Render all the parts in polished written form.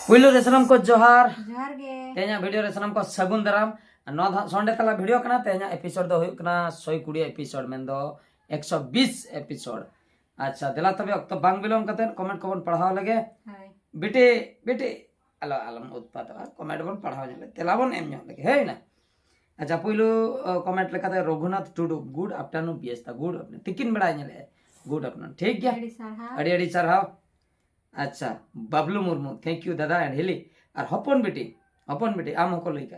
पुइलो रे सनम को जोहार जोहार गे तेना वीडियो रे सनम को सगुन दाराम नो संडे तला वीडियो कना तेना एपिसोड दो हुयुक कना 120 एपिसोड मेन दो 120 एपिसोड अच्छा देला तबे अक्तो बांग बिलोम कते कमेंट को बन पढ़ाव लगे हाय बेटे बेटे अलो अलम उत्पाद कमेंट बन पढ़ाव जले तेला बन एम ᱧᱚᱜ लगे हे ना अच्छा पुइलो कमेंट लेकाते रघुनाथ टुडू गुड आफ्टरनून पियस्ता गुड अपने तिकिन बेड़ा ñले गुड आफ्टरनून ठीक गया अड़ी अड़ी सरहाव अच्छा बबलू मुर्मू थैंक यू दादा एंड हिली और हपन बेटी आम हको लैका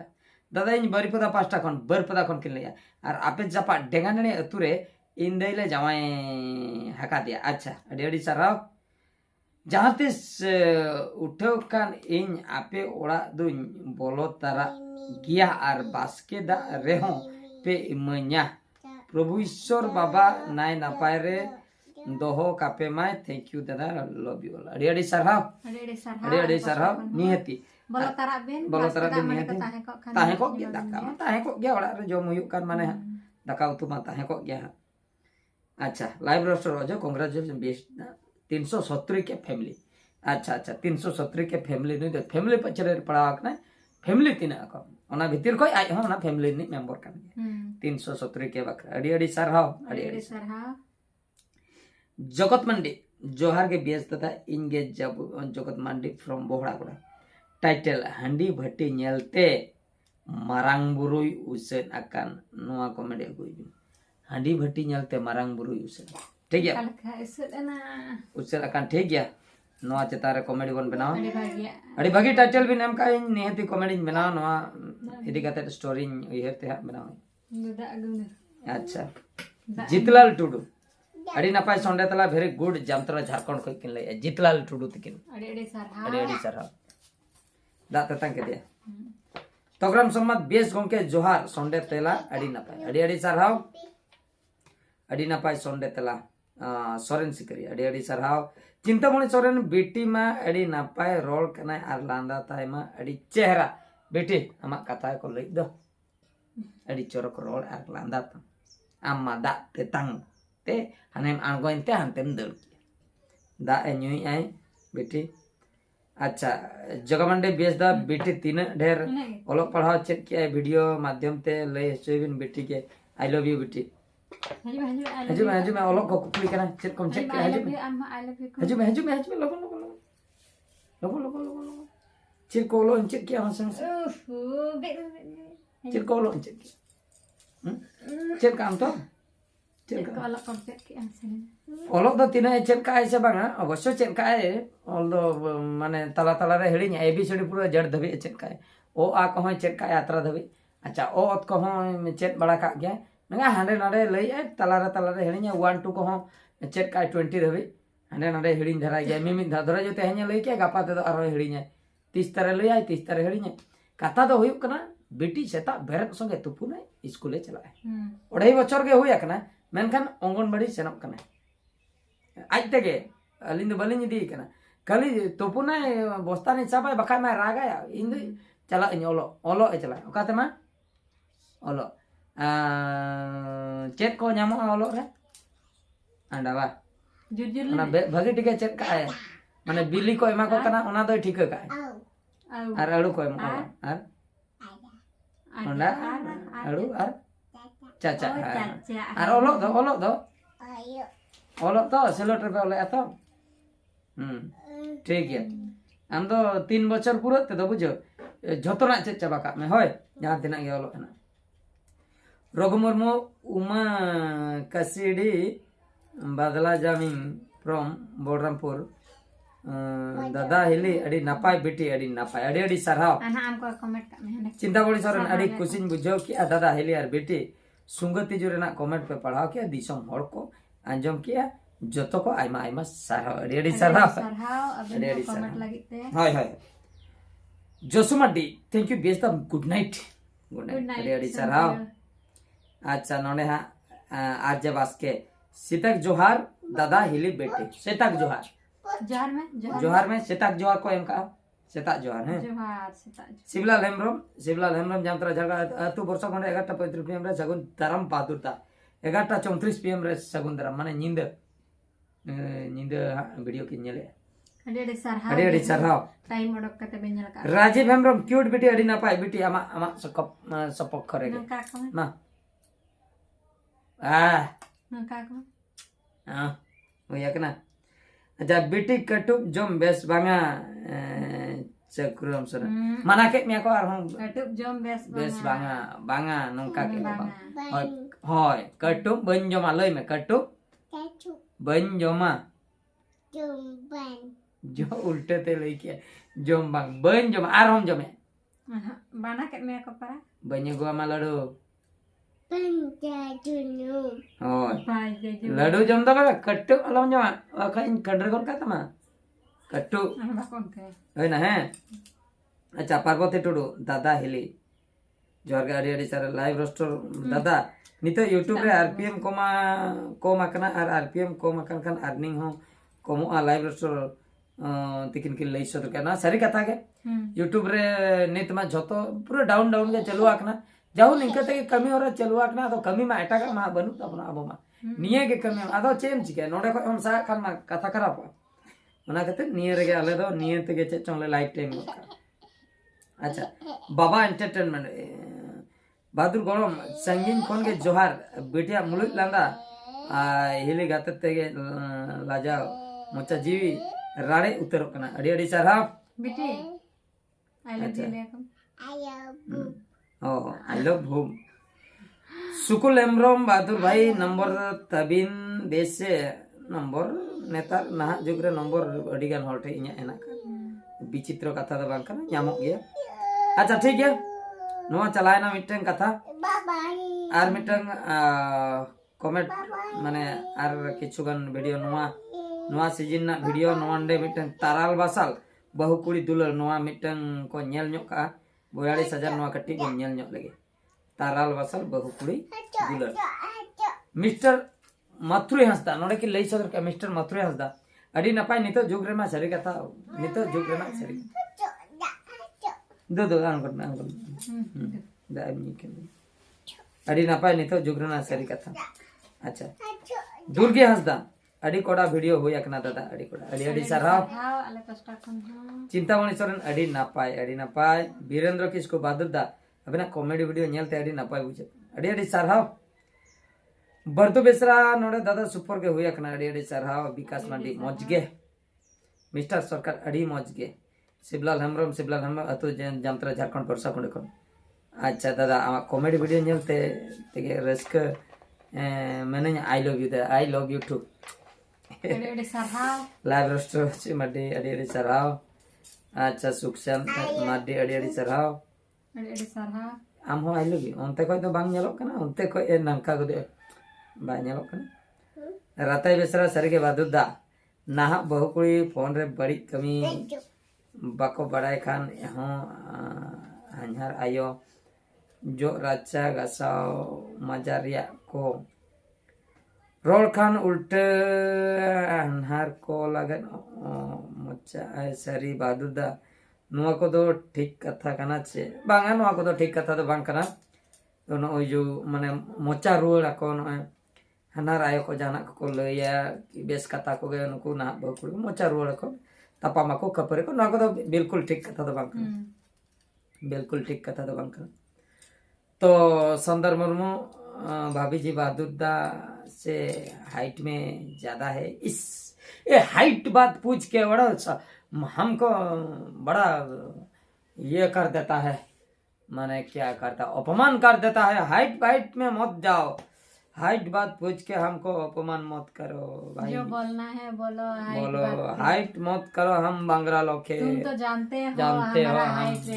दादा इन बारीपदा पास्टा खन बरपदा खन किन लैया और आपे जापा डेंगानणी अतुरे इन दैले जावाय हका दिया अच्छा अड़ी अड़ी सरहाव जहाँ तिस उठो कान इन आपे ओड़ा दुñ बोलो तारा गिया और बास्के दा रेहो पे इमanya प्रभु ईश्वर बाबा नाय नापाय रे दोहो कापे माय थैंक यू दादा लव यू अड़ी अड़ी सरहाव निहती बोलो तारा बेन निहती ताहे को गया दाका मा ताहे को गया ओड़ा रे जम हुयुक कान माने दाका उतु मा ताहे को गया अच्छा लाइव रोस्टर हो जो कांग्रेचुलेशन बेस्ट 370 के फैमिली अच्छा अच्छा 370 के फैमिली नुई दो फैमिली पचरे पड़ाव कना फैमिली तिना को ओना भीतर को आई हो ना फैमिली नि मेंबर कान 370 के बकरा अड़ी अड़ी सरहाव अड़ी सरहाव जगत मंडी जोहार के बेस तथा इनगे जब जगत मंडी फ्रॉम बोहड़ागुड़ा टाइटल हांडी भट्टी नेलते मारांग बुरुई उसेन अकान नोआ कॉमेडी अगुइबिन हांडी भट्टी नेलते मारांग बुरुई उसेन ठीक है उसेन अकान ठीक गया नोआ चेतारे कॉमेडी बन बनाओ अड़ी भागी टाइटल भी नाम का इन निहती कॉमेडी बनाओ नोआ इदी कते स्टोरी उयहर ते बनाओ अच्छा जितलाल टुडू अड़ी नपाय संडे तला वेरी गुड जामतरा झारखंड को किन लय जितलाल टुडू तकिन अड़ी सरहाव दा ततंग के दिया तोग्राम सम्मत बेस गोंके जोहार संडे तेला अड़ी नपाय संडे तेला सोरेन सिकरी अड़ी सरहाव चिंतामणि सोरेन बेटी मा अड़ी नपाय रोल कना आर लांदा ताय मा अड़ी चेहरा बेटी आमा कथा को लई दो अड़ी चोरक रोल आर लांदा ता आमा दा ते तंग ते हनेम आंगोइन ते हंतेम दड़ दा एन्युई आई बेटी अच्छा जगमंडे बेस दा बेटी तीन ढेर ओलो पढ़ाओ चेक किया वीडियो माध्यम ते लय हचोबिन बेटी के आई लव यू बेटी हजू में ओलो को कुकली कना चेक कम चेक हजू में लगन चेक को ओलो चेक किया हसन चेक को ओलो चेक चेक काम तो ओलोक दो तीन चेक का ऐसे बांगा अवश्य चेक का है ओल दो माने तला तला रे हेड़ी एबीसीडी पूरा जड़ धबे चेक का है ओ आ को चेक का यात्रा धबे अच्छा ओ अत को चेक बड़ा का गया नंगा हांडे नाडे लई तला रे हेड़ी 1 2 को चेक का 20 धबे हांडे नाडे हेड़ी धरा गया मिमि धरा जो तेहने लई के गापा ते आरो हेड़ी 30 तरह लई 30 तरह हेड़ी कथा दो हुयुक कना बेटी सेता बेरक संगे तुपुने स्कूले चला है 2.5 बछर के हुया कना मेनखान अंगनबाड़ी सेनक कना आज तेगे अलिन बलिन इदी कना खाली तुपुना बस्ता ने चाबाय बखाय मा रागाया इन चला इन ओलो चला ओकाते मा ओलो चेक को ᱧᱟᱢᱚᱜ ओलो रे अंडावा जुजुल भागी टिके चेक का है माने बिली को एमा को कना ओना दो ठीक का है और अड़ू को एमा और अंडा अड़ू और चाचा और ओलो दो सेलोट रे ओले तो ठीक है हम तो 3 बछर पूरा ते दो बुझो झोतोना चेक चाबा का में होय जहां तिना गे ओलो ना रघु मुर्मू उमा कसीडी बादला जामिन फ्रॉम बोलरामपुर दादा हिली अड़ी नापाय बेटी अड़ी नापाय अड़ी सरहाव आना हमको कमेंट का में चिंतामणि सोरेन अड़ी खुशी बुझो किया दादा हिली और बेटी सुंगति जो रेना कमेंट पे पढ़ाओ किया दिसम हर को अंजम किया जतो को आइमा आइमा सरहाव अड़ी सरहाव अड़ी कमेंट लगिते हाय हाय जोसुमाडी thank you best the good night अड़ी सरहाव अच्छा नोने हा आरजे बास्के सीतक जोहार दादा हिली बेटी सीतक जोहार में सीतक जोहार को एम का सेता जोहार है शिवलाल हेम्ब्रम जामतरा झरगा अतु वर्ष खंडे 11:35 PM रे सगुन दाराम बहादुरता 11:34 PM रे सगुन दाराम माने नींद वीडियो की नेले अड़ी सारहाव अड़ी सरहाव टाइम ओडक कते बेन नेल का राजीव हेम्ब्रम क्यूट बिटी अड़ी नापाय बिटी आमा आमा सपक्ष रे नंका कमेंट मा आ नंका कमेंट हाँ होया कना अच्छा बिटी कटुब जोम बेस बांगा चक्रुम सर माना के मिया को आर हम कटुब जम बेस बांगा बांगा नंका के बांगा। बांग होय कटुब बन जोमा लय में कटुब बन जोमा जो उल्टे ते लई के जोम बांग बन जोमा आर हम जोमे बाना के मिया को परा बन गो मा लडू होय पाई जे जो लडू जम दो बा कट्टू अलम जोमा अखन कंडर कोन का तमा कट्टू हम कोन के है ना है अच्छा पार्वती टुडू दादा हिली जोर के अड़ी अड़ी सारा लाइव रोस्टर दादा नितो यूट्यूब रे आरपीएम कोमा कना आर आरपीएम कोमा कन कन अर्निंग हो कोमो आ लाइव रोस्टर तिकिन की लई सदर कना सारी कथा के यूट्यूब रे नित मा जतो पूरा डाउन डाउन के चलुआ कना जाऊ निका ते कमी और चलुआ कना तो कमी मा एटा का मा बनु तबना अबो मा निये के कमी आदो चेम चिके नोडे को हम सा खान मा कथा खराब ओना कते निये रे आले दो निये ते के चे चोंले लाइफ टाइम अच्छा बाबा एंटरटेनमेंट बहादुर गरम संगीन खोन के जोहार बेटिया मुलुक लांदा हिली गाते ते के लाजा मोचा जीवी राड़े उतर कना अड़ी अड़ी सारा बेटी आई लव यू लेकम ओ आई लव होम सुकुल एमरोम बहादुर भाई नंबर तबिन देश से नंबर नेतार ना जुगरे नंबर अड़ी गान हॉल ठे इnya एना विचित्र कथा द बांग कना ᱧᱟᱢᱚᱜ गया अच्छा ठीक है नोआ चलायना मिटन कथा आर मिटन कमेंट माने आर किछुगान वीडियो नोआ सीजन ना वीडियो नोंडे मिटन ताराल बासाल बहु कुड़ी दुलर नोआ मिटन को नेल ᱧᱚᱜ का 42,000 नोआ कट्टी को नेल ᱧᱚᱜ लगे ताराल बासाल बहु कुड़ी दुलर मिस्टर मथुरी हंसदा नोडे की लई सदर का मिस्टर मथुरी हंसदा अड़ी नपाय नितो जुग रे मा सरी कथा नितो जुग रे मा सरी दो दा मी के अड़ी नपाय नितो जुग रे मा सरी कथा अच्छा दुर्गे हंसदा अड़ी कोड़ा वीडियो होया कना दादा अड़ी कोड़ा अड़ी साराव हां आले कष्टा कोन चिंतामणि सोरेन अड़ी नापाय वीरेंद्र किसको बहादुर दा अबना कॉमेडी वीडियो नेलते अड़ी नापाय बुझे अड़ी साराव बर्दु बेसरा नोडे दादा सुपर के हुया कना अड़ी साराव विकास मांडी मौजगे मिस्टर सरकार अड़ी मौजगे शिवलाल हेम्ब्रम अतु जामत्रा झारखंड परसा कोंडे कोन अच्छा दादा आमा कॉमेडी वीडियो नेलते तेगे रस्क मैंने आई लव यू टू अड़ी सारहाव लाइव रोस्टर से मड्डी अड़ी सराव अच्छा सुखसान मड्डी अड़ी सराव अड़ी सारहाव आम हो आई लव यू उनते कोई तो बांग नेलो कना उनते कोई ए नंका को दे बाय नेलो कना राताई बेसरा सरी के बहादुर दा नाहा बहु कुड़ी फोन रे बड़ी कमी बाको बड़ाई खान हो हंझार आयो जो राचा गसाव मजारिया को रोल खान उल्टे अनहार को लगन मोचा सरी बहादुर दा नुआ को दो ठीक कथा कना छे बांगा नुआ को दो ठीक कथा दो बांग कना तो नो जो माने मोचा रुड़ा को नो हनार आयो को जाना को लया बेस कथा को गे नुकु ना बकुड़ मोचा रुड़ा को तपामा को कपरे को नुआ को दो बिल्कुल ठीक कथा दो बांग कना बिल्कुल ठीक कथा दो बांग कना तो सुंदर मुर्मू भाभी जी बहादुर दा से हाइट में ज्यादा है इस ये हाइट बात पूछ के बड़ा हमको बड़ा ये कर देता है माने क्या करता अपमान कर देता है हाइट में मत जाओ हाइट बात पूछ के हमको अपमान मत करो भाई जो बोलना है बोलो हाइट मत करो हम बांग्रा लोग के तुम तो जानते हो हमारा हाइट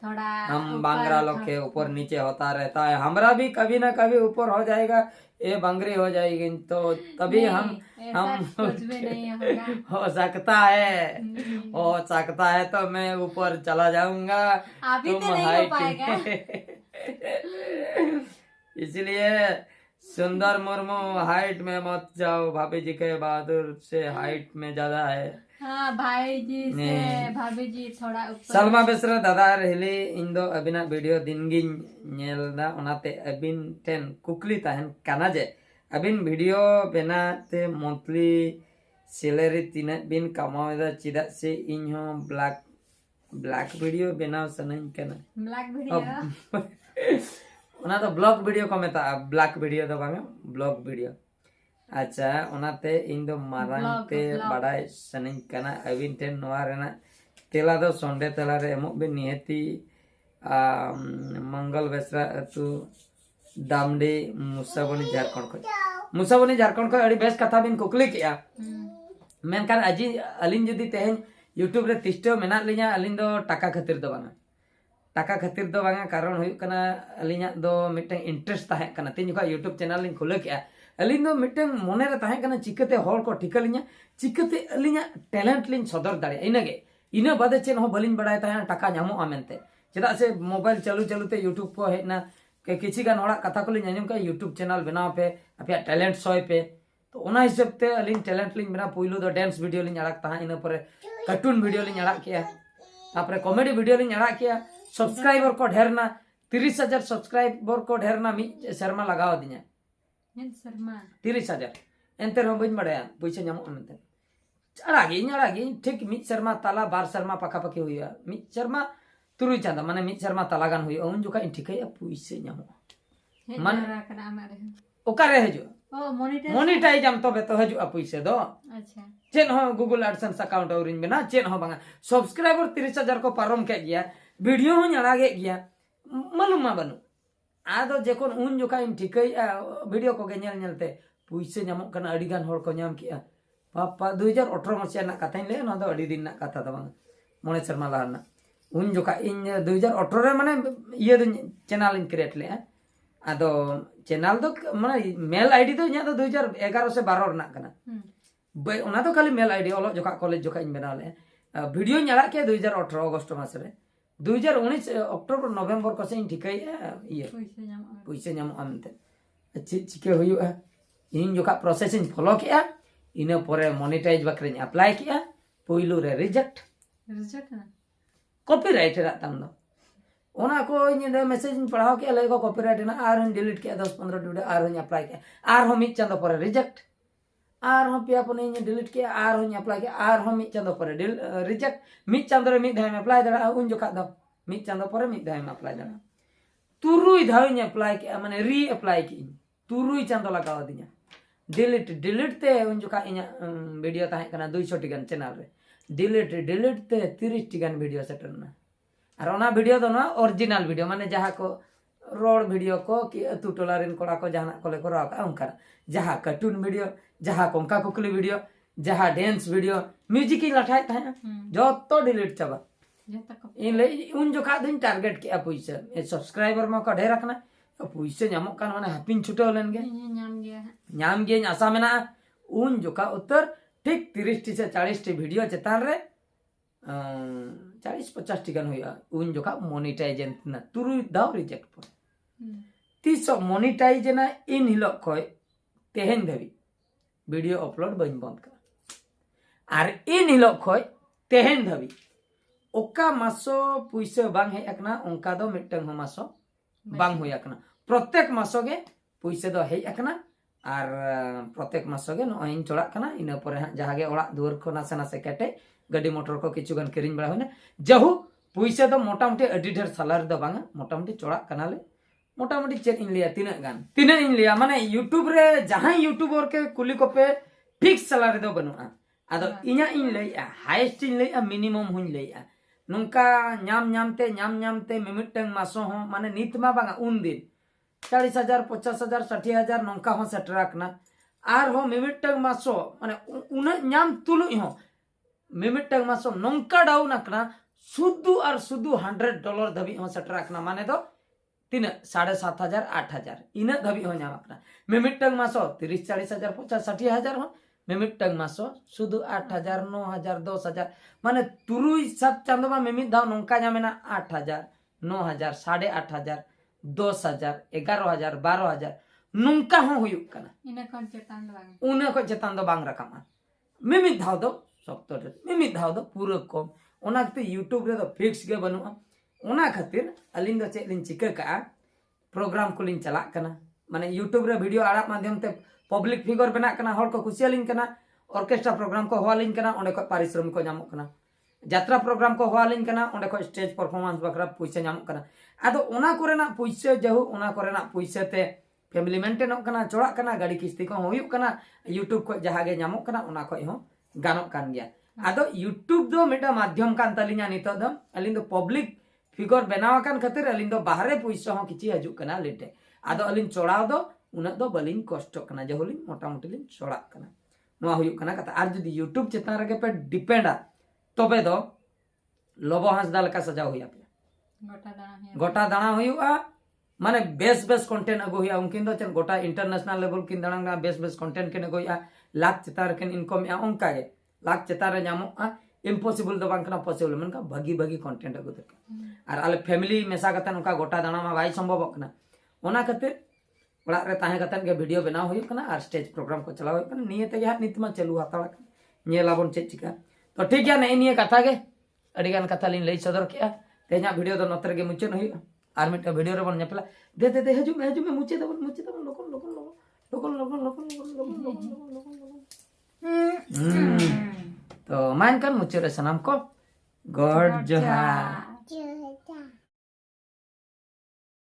थोड़ा हम बांग्रा लोग के ऊपर नीचे होता रहता है हमरा भी कभी ना कभी ऊपर हो जाएगा ये बंगरी हो जाएगी तो तभी हम कुछ भी नहीं होगा हो सकता है तो मैं ऊपर चला जाऊंगा अभी तो नहीं हो पाएगा इसलिए सुंदर मुर्मू हाइट में मत जाओ भाभी जी के बहादुर से हाइट में ज्यादा है हाँ भाई जी से भाभी जी थोड़ा ऊपर सलमा बेसरा दादा रहली इन दो अबिना वीडियो दिन गिन नेलदा ओनाते अबिन टेन कुकली ताहन काना जे अबिन वीडियो बनाते मंथली सैलरी तीना बिन कमावेदा चिदा से इन हो ब्लैक वीडियो बनाव सनन कना ब्लैक वीडियो ओना तो ब्लॉग वीडियो को मेता ब्लैक वीडियो तो बांगा ब्लॉग वीडियो अच्छा ओनाते इन दो मारांग ते बड़ाई सनन कना अबिन टेन नोआ रेना तेला दो संडे तेला रे एमो बे नियति मंगल बेसरा तू दामडे मुसाबनी झारखंड को अड़ी बेस कथा बिन कुकली किया मेनकान अजी अलिन जुदी तेहन यूट्यूब रे तिष्टो मेना लिया अलिन दो टाका खातिर दो बांगा टाका खातिर दो बांगा कारण हुई कना अलिना दो मिटन इंटरेस्ट ताहे कना तीन जुका यूट्यूब चैनल लिन खुले किया अलिन दो मिटन मोने रे ताहे कना चिकते हॉल को ठिका लिया चिकते अलिना टैलेंट लिन सदर दाड़े इनगे इना बादे चेन हो बलिन बड़ाय ताहे टाका ᱧᱟᱢᱚᱜᱼᱟ ᱢᱮᱱᱛᱮ चेदा से मोबाइल चालू ते यूट्यूब को हेना के किछि गान होड़ा कथा को लिन आंजम का यूट्यूब चैनल बनाव पे अपया टैलेंट सोय पे तो ओना हिसाब ते अलिन टैलेंट लिन बना पुइलो दो डांस वीडियो लिन अड़ाक ताहा इना परे कार्टून वीडियो लिन अड़ाक किया तापरे कॉमेडी वीडियो लिन अड़ाक किया सब्सक्राइबर को ढेरना 30,000 सब्सक्राइबर को ढेरना मी शर्मा लगाव दिया शर्मा 30,000 एंते रो बइन बड़ाया पैसा ᱧᱟᱢᱚᱜᱼᱟ ᱢᱮᱱᱛᱮ अड़ागी ठीक मिद शर्मा ताला बार शर्मा पाखापाखि हुआ मिद शर्मा तुरुई चांदा माने मिद शर्मा ताला गान हुआ उन जोका इन ठिकैया पैसे ᱧᱟᱢᱚᱜᱼᱟ मान ओकारे हजो ओ मोनेटाइज आम तबे तो हजो पैसे दो अच्छा चेन हो गूगल एडसेंस अकाउंट औरिन बना चेन हो बांगा सब्सक्राइबर 30,000 को पारम के गया वीडियो हो अड़ागे गया मालूम मा बनु आदो जेकोन उन जोका इन ठिकैया वीडियो को गे नेल नेलते पैसे ᱧᱟᱢᱚᱜ ᱠᱟᱱᱟ ᱟᱹᱰᱤ ᱜᱟᱱ ᱦᱚᱲ ᱠᱚ ᱧᱟᱢ ᱠᱮᱜᱼᱟ पापा 2018 मसीहा ना कथा ले ना दो अड़ी दिन ना कथा दो बांग मोने शर्मा लाना उन जोका इन 2018 रे माने ये दो चैनल इन क्रिएट ले आदो चैनल दो माने मेल आईडी दो nya दो 2011 से 12 रना कना बे ओना तो खाली मेल आईडी ओलो जोका कॉलेज जोका इन बना ले वीडियो ᱧाड़ा के 2018 अगस्त मास रे 2019 अक्टूबर नवंबर को से इन ठिकै ये पैसे ᱧᱟᱢᱚᱜᱼᱟ ᱢᱮᱱᱛᱮ चिके हुआ इन जोका प्रोसेस इन फॉलो किया इना परे मोनेटाइज बकरे अप्लाई किया पुइलू रे रिजेक्ट ना कॉपीराइट रा तम दो ओना को इन मैसेज पढ़ाओ के लेको कॉपीराइट ना आर डिलीट किया 10-15 वीडियो आर अप्लाई किया आर हम मिद चांदो परे रिजेक्ट आर हम पिया पने इन डिलीट किया आर हम अप्लाई किया आर हम मिद चांदो परे रिजेक्ट मिद चांदो रे मिद धाम अप्लाई दड़ा उन जोका दो मिद चांदो परे मिद धाम अप्लाई दड़ा तुरुई धाव अप्लाई किया माने री अप्लाई की तुरुई चांदो लगाव दिया डिलीट ते उन जोका इन वीडियो ताहे कना 200 टी गान चैनल रे डिलीट ते 30 टी गान वीडियो सेटरना और ओना वीडियो दो ना ओरिजिनल वीडियो माने जहा को रोड वीडियो को कि अतु टोला रेन कोड़ा को जहाना कोले को राका उनका जहा कार्टून वीडियो जहा कोंका कुकली वीडियो जहा डांस वीडियो म्यूजिक इन लठाय ताहे जो तो डिलीट चाबा इन ले उन जोका दिन टारगेट के पैसा सब्सक्राइबर मा का ढेर रखना पैसे ᱧᱟᱢᱚᱜ ᱠᱟᱱ माने हापिन छुटाव लेन गे ᱧᱟᱢ गे आशा मेना उन जोका उत्तर ठीक 30 से 40 टी वीडियो चेतान रे 40-50 टी गान हुआ उन जोका मोनेटाइजेशन ना तुरु दाव रिजेक्ट पर तीस मोनेटाइजेशन ना इन हिलो कोय तेहन धबी वीडियो अपलोड बन बंद कर आर इन हिलो कोय तेहन धबी ओका मासो पैसे बांग हे एकना उनका दो मिटंग हो मासो बांग हुई अकना प्रत्येक मासो गे पैसे दो हे अकना और प्रत्येक मासो गे नो इन चोड़ा कना इना परे जहां गे ओड़ा दुवर को नासे नासे केटे गाड़ी मोटर को किछु गन किरिन बड़ा होने जहु पैसे दो मोटामुटी अडी ढेर सैलरी दो बांगा मोटामुटी चोड़ा कना ले मोटामुटी चेक इन लिया तीना इन लिया माने यूट्यूब रे जहां यूट्यूबर के कुली को पे फिक्स सैलरी दो बनुआ आदो इना इन लइया हाईएस्ट इन लइया मिनिमम हुन लइया नुका ᱧᱟᱢते मिमिटंग मासो हो माने नित मा बांगा उन दिन 40,000 50,000 60,000 नौका हो सेटराकना आर हो मिमिटंग मासो माने उन ᱧाम तुलु हो मिमिटंग मासो नौका डाउन अकना सुदु और सुदु $100 धबी हो सेटराकना माने दो तीन 7,500 8,000 इना धबी हो ᱧाम अकना मिमिटंग मासो 30-40,000 50-60,000 हो मिमिटंग मासो सुदु 8,000 9,000 10,000 माने तुरुई 7 चांदो मा मिमिट दाव नौका ᱧामेना 8,000 9,000 8,500 10,000 11,000 12,000 नौका हो हुयुक कना इना को चेतान दो बांग रकामा मिमिट धाव दो सप्तो मिमिट धाव दो पूरा कम ओना ते यूट्यूब रे दो फिक्स गे बनुआ ओना खातिर अलिन दो चेक लिन चिका का प्रोग्राम को लिन चला कना माने यूट्यूब रे वीडियो आड़ा माध्यम ते पब्लिक फिगर बना कना हर को खुशियालिन कना ऑर्केस्ट्रा प्रोग्राम को होवालिन कना ओंडे खो पारिश्रमिक को नामक कना यात्रा प्रोग्राम को होवालिन कना ओंडे खो स्टेज परफॉर्मेंस बकरा पैसा नामक कना आदो ओना कोरेना पैसा जहु ओना कोरेना पैसा ते फैमिली मेंटेन कना चोड़ा कना गाड़ी किस्ती को हुयुक कना यूट्यूब को जहां गे नामक कना ओना को हो गानोक कान गया आदो यूट्यूब दो मेटा माध्यम कान तलिना नितो दो अलिन दो पब्लिक फिगर बनाव कान खातिर अलिन दो बाहरे पैसा हो किछि हजुक कना लेटे आदो अलिन चोड़ाव दो उना दो बलिन कष्ट कना जहुलिन मोटा मोटी लिन चोड़ा कना नोआ हुयुक कना कथा आर जदि यूट्यूब चेतान रगे पे डिपेंडा तबे दो लोबो हांसदा लका सजाव हुया पे गोटा दाना हुयुआ माने बेस बेस कंटेंट अगु हुया उनकिन दो चन गोटा इंटरनेशनल लेवल किन दाना बेस बेस कंटेंट किन अगुया लाख चेतार किन इनकम या ओंका गे लाख चेतार नामोआ इम्पॉसिबल दो बांकना पॉसिबल मनका भागी भागी कंटेंट अगु दरका आर आले फैमिली मेसा कतन उनका गोटा दाना मा बाई संभव कना ओना खातिर ओड़ा रे ताहे कतन के वीडियो बनाव हुयुक कना आर स्टेज प्रोग्राम को चलाव हुयुक कना निये ते हा नितमा चालू हाताड़ा नेलाबन चे चिका तो ठीक गया नहीं निये कथा गे अडिगान कथा लिन लई सदर किया तेजा वीडियो दो नतर गे मुचन हुयुक आर मिट वीडियो रे बन नेपला दे हजु में मुचे दबन लोकन तो मान कर मुचे रे सनम को गॉड जोहार